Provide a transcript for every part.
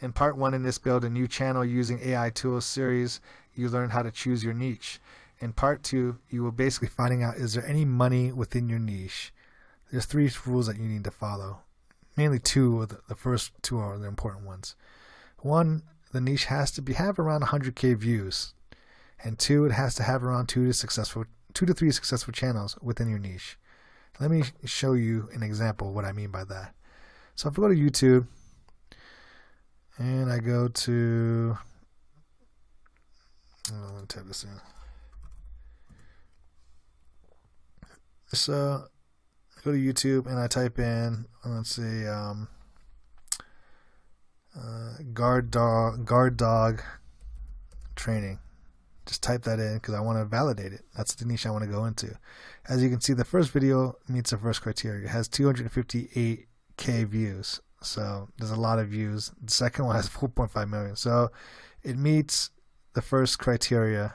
In part 1 in this Build a New Channel Using AI Tools series, you learn how to choose your niche. In part 2, you will basically finding out, is there any money within your niche? There's 3 rules that you need to follow. Mainly 2, the first 2 are the important ones. 1, the niche has to have around 100K views. And 2, it has to have around 2 to 3 successful channels within your niche. Let me show you an example of what I mean by that. So if I go to YouTube and I go to, let me type this in. So I go to YouTube and I type in, let's see, guard dog training. Just type that in because I want to validate it. That's the niche I want to go into. As you can see, the first video meets the first criteria. It has 258K views. So there's a lot of views. The second one has 4.5 million. So it meets the first criteria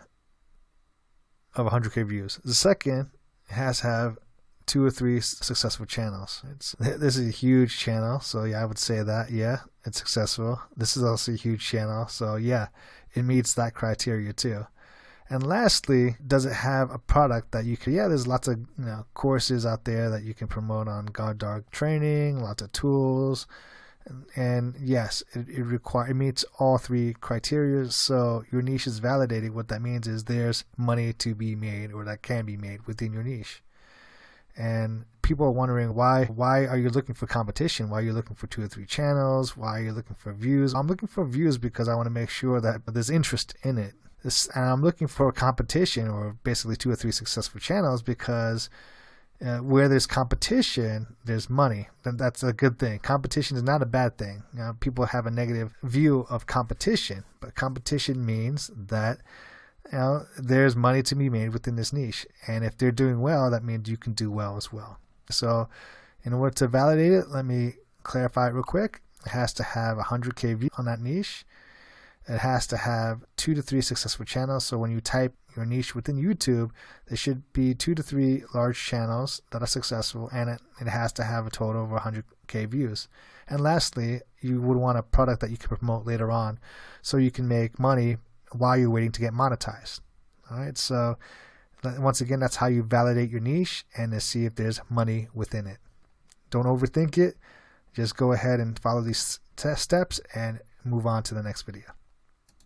of 100K views. The second has to have 2 or 3 successful channels. This is a huge channel. So yeah, I would say that, yeah, it's successful. This is also a huge channel. So yeah, it meets that criteria too. And lastly, does it have a product that you can, there's lots of courses out there that you can promote on guard dog training, lots of tools. And yes, it meets all 3 criteria. So your niche is validated. What that means is there's money to be made, or that can be made within your niche. And people are wondering, why are you looking for competition? Why are you looking for 2 or 3 channels? Why are you looking for views? I'm looking for views because I want to make sure that there's interest in it. And I'm looking for competition, or basically 2 or 3 successful channels, because where there's competition, there's money. And that's a good thing. Competition is not a bad thing. People have a negative view of competition, but competition means that there's money to be made within this niche. And if they're doing well, that means you can do well as well. So in order to validate it, let me clarify it real quick. It has to have 100K views on that niche. It has to have 2 to 3 successful channels. So when you type your niche within YouTube, there should be 2 to 3 large channels that are successful, and it has to have a total of 100K views. And lastly, you would want a product that you can promote later on so you can make money while you're waiting to get monetized. All right, so once again, that's how you validate your niche and to see if there's money within it. Don't overthink it. Just go ahead and follow these steps and move on to the next video.